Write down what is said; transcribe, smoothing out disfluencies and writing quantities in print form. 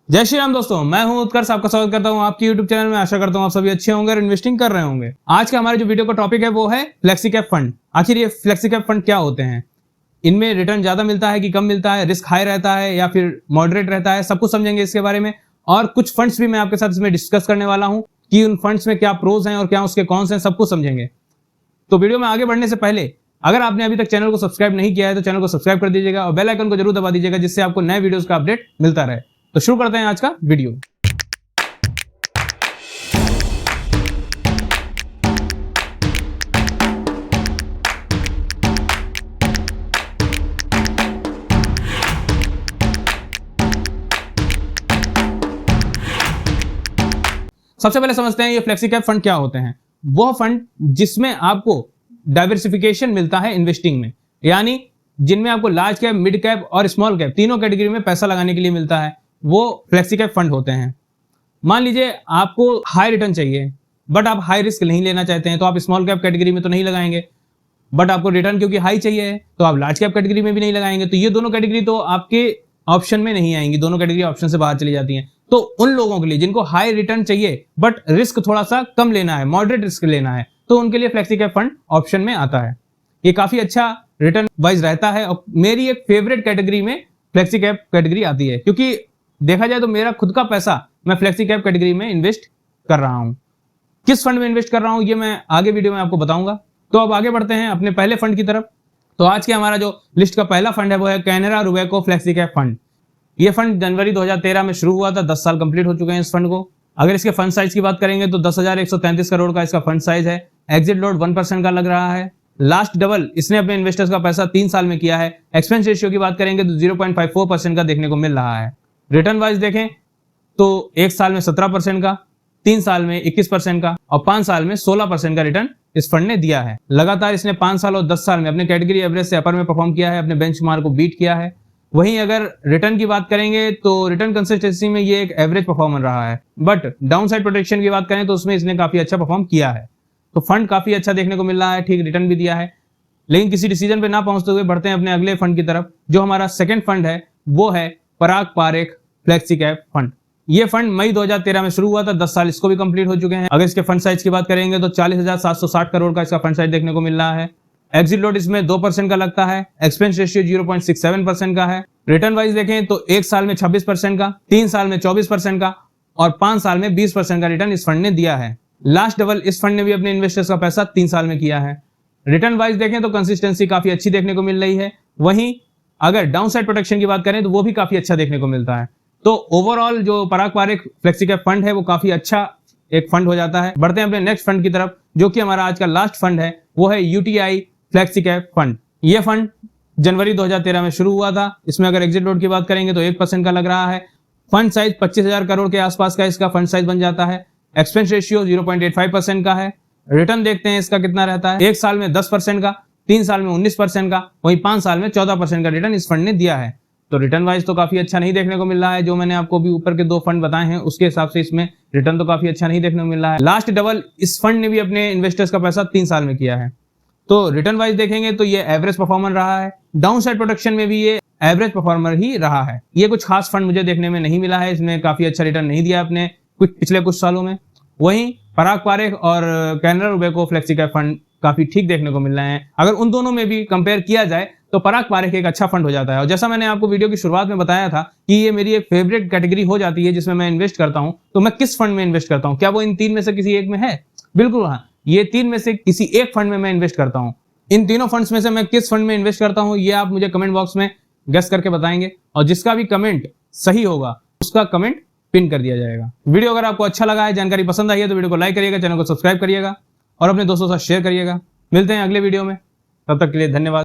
जय श्री राम दोस्तों, मैं हूं उत्कर्ष, आपका स्वागत करता हूं आपकी YouTube चैनल में। आशा करता हूं आप सभी अच्छे होंगे और इन्वेस्टिंग कर रहे होंगे। आज का हमारे जो वीडियो का टॉपिक है वो है फ्लेक्सी कैप फंड। आखिर ये फ्लेक्सी कैप फंड क्या होते हैं, इनमें रिटर्न ज्यादा मिलता है कि कम मिलता है, रिस्क हाई रहता है या फिर मॉडरेट रहता है, सब कुछ समझेंगे इसके बारे में। और कुछ फंड्स भी मैं आपके साथ इसमें डिस्कस करने वाला हूं कि उन फंड्स में क्या प्रोज हैं और क्या उसके कॉन्स हैं, सब कुछ समझेंगे। तो वीडियो में आगे बढ़ने से पहले अगर आपने अभी तक चैनल को सब्सक्राइब नहीं किया है तो चैनल को सब्सक्राइब कर दीजिएगा और बेल आइकन को जरूर दबा दीजिएगा, जिससे आपको नए वीडियोस का अपडेट मिलता रहे। तो शुरू करते हैं आज का वीडियो। सबसे पहले समझते हैं ये फ्लेक्सी कैप फंड क्या होते हैं। वह फंड जिसमें आपको डाइवर्सिफिकेशन मिलता है इन्वेस्टिंग में, यानी जिनमें आपको लार्ज कैप, मिड कैप और स्मॉल कैप तीनों कैटेगरी में पैसा लगाने के लिए मिलता है, वो फ्लेक्सी कैप फंड होते हैं। मान लीजिए आपको हाई रिटर्न चाहिए बट आप हाई रिस्क नहीं लेना चाहते हैं, तो आप स्मॉल कैप कैटेगरी में तो नहीं लगाएंगे। बट आपको रिटर्न क्योंकि हाई चाहिए तो आप लार्ज कैप कैटेगरी में भी नहीं लगाएंगे। तो ये दोनों कैटेगरी तो आपके ऑप्शन में नहीं आएंगी, दोनों कैटेगरी ऑप्शन से बाहर चली जाती हैं। तो उन लोगों के लिए जिनको हाई रिटर्न चाहिए बट रिस्क थोड़ा सा कम लेना है, मॉडरेट रिस्क लेना है, तो उनके लिए फ्लेक्सी कैप फंड ऑप्शन में आता है। ये काफी अच्छा रिटर्न वाइज रहता है और मेरी एक फेवरेट कैटेगरी में फ्लेक्सी कैप कैटेगरी आती है, क्योंकि देखा जाए तो मेरा खुद का पैसा मैं फ्लेक्सी कैप कैटेगरी में इन्वेस्ट कर रहा हूं। किस फंड में इन्वेस्ट कर रहा हूं ये मैं आगे वीडियो में आपको बताऊंगा। तो अब आगे बढ़ते हैं अपने पहले फंड की तरफ। तो आज के हमारा जो लिस्ट का पहला फंड है वो है कैनरा रुबैको फ्लेक्सी कैप फंड। ये फंड जनवरी 2013 में शुरू हुआ था, 10 साल कंप्लीट हो चुके हैं इस फंड को। अगर इसके फंड साइज की बात करेंगे तो 10,133 करोड़ का इसका फंड साइज है। एग्जिट लोड 1% का लग रहा है। लास्ट डबल इसने अपने इन्वेस्टर्स का पैसा 3 साल में किया है। एक्सपेंस रेशियो की बात करेंगे तो 0.54% का देखने को मिल रहा है। रिटर्न वाइज देखें तो 1 साल में 17% का, 3 साल में 21% का और 5 साल में 16% का रिटर्न इस फंड ने दिया है। लगातार इसने 5 साल और 10 साल में अपने कैटेगरी एवरेज से अपर में परफॉर्म किया है, अपने बेंचमार्क को बीट किया है। वहीं अगर रिटर्न की बात करेंगे तो रिटर्न कंसिस्टेंसी में ये एक एवरेज परफॉर्मर रहा है, बट डाउन साइड प्रोटेक्शन की बात करें तो उसमें इसने काफी अच्छा परफॉर्म किया है। तो फंड काफी अच्छा देखने को मिल रहा है, ठीक रिटर्न भी दिया है। लेकिन किसी डिसीजन पे ना पहुंचते हुए बढ़ते हैं अपने अगले फंड की तरफ। जो हमारा सेकंड फंड है वो है पराग पारेख फ्लेक्सी कैप फंड। ये फंड मई 2013 में शुरू हुआ था, 10 साल इसको भी कंप्लीट हो चुके हैं। अगर इसके फंड साइज की बात करेंगे तो 40,760 करोड़ का इसका फंड साइज देखने को मिल रहा है। एग्जिट लोड इसमें 2% का लगता है। एक्सपेंस रेशियो 0.67% का है। रिटर्न वाइज देखें तो 1 साल में 26% का, 3 साल में 24% का और 5 साल में 20% का रिटर्न इस फंड ने दिया है। लास्ट डबल इस फंड ने भी अपने इन्वेस्टर्स का पैसा 3 साल में किया है। रिटर्न वाइज देखें तो कंसिस्टेंसी काफी अच्छी देखने को मिल रही है। वहीं अगर डाउन साइड प्रोटेक्शन की बात करें तो वो भी काफी अच्छा देखने को मिलता है। तो ओवरऑल जो पराग पारेख फ्लेक्सी कैप फंड है वो काफी अच्छा एक फंड हो जाता है। बढ़ते हैं अपने नेक्स्ट फंड की तरफ, जो कि हमारा आज का लास्ट फंड है, वो है यूटीआई फ्लेक्सी कैप फंड। ये फंड जनवरी 2013 में शुरू हुआ था। इसमें अगर एग्जिट लोड की बात करेंगे तो 1% का लग रहा है। फंड साइज 25,000 करोड़ के आसपास का इसका फंड साइज बन जाता है। एक्सपेंस रेशियो 0.85% का है। रिटर्न देखते हैं इसका कितना रहता है। 1 साल में 10% का, 3 साल में 19% का, वहीं 5 साल में 14% का रिटर्न इस फंड ने दिया है। तो रिटर्न वाइज तो काफी अच्छा नहीं देखने को मिल रहा है। जो मैंने आपको भी ऊपर के 2 फंड बताए हैं उसके हिसाब से इसमें रिटर्न तो काफी अच्छा नहीं देखने को मिल रहा है। लास्ट डबल इस फंड ने भी अपने इन्वेस्टर्स का पैसा 3 साल में किया है। तो रिटर्न वाइज देखेंगे तो ये एवरेज परफॉर्मर रहा है। डाउन साइड प्रोटेक्शन में भी ये एवरेज परफॉर्मर ही रहा है। ये कुछ खास फंड मुझे देखने में नहीं मिला है, इसमें काफी अच्छा रिटर्न नहीं दिया अपने पिछले कुछ सालों में। वहीं पराग पारेख और कैनरा रुबैको फ्लेक्सी कैप फंड काफी ठीक देखने को मिल रहे हैं। अगर उन दोनों में भी कंपेयर किया जाए तो पराग पारेख एक अच्छा फंड हो जाता है। और जैसा मैंने आपको वीडियो की शुरुआत में बताया था कि ये मेरी एक फेवरेट कैटेगरी हो जाती है जिसमें मैं इन्वेस्ट करता हूं, तो मैं किस फंड में इन्वेस्ट करता हूं, क्या वो इन 3 में से किसी एक में है? बिल्कुल हाँ, ये 3 में से किसी एक फंड में मैं इन्वेस्ट करता हूं। इन तीनों फंड्स में से मैं किस फंड में इन्वेस्ट करता हूं ये आप मुझे कमेंट बॉक्स में गेस करके बताएंगे, और जिसका भी कमेंट सही होगा उसका कमेंट पिन कर दिया जाएगा। वीडियो अगर आपको अच्छा लगा है, जानकारी पसंद आई है तो वीडियो को लाइक करिएगा, चैनल को सब्सक्राइब करिएगा और अपने दोस्तों के साथ शेयर करिएगा। मिलते हैं अगले वीडियो में, तब तक के लिए धन्यवाद।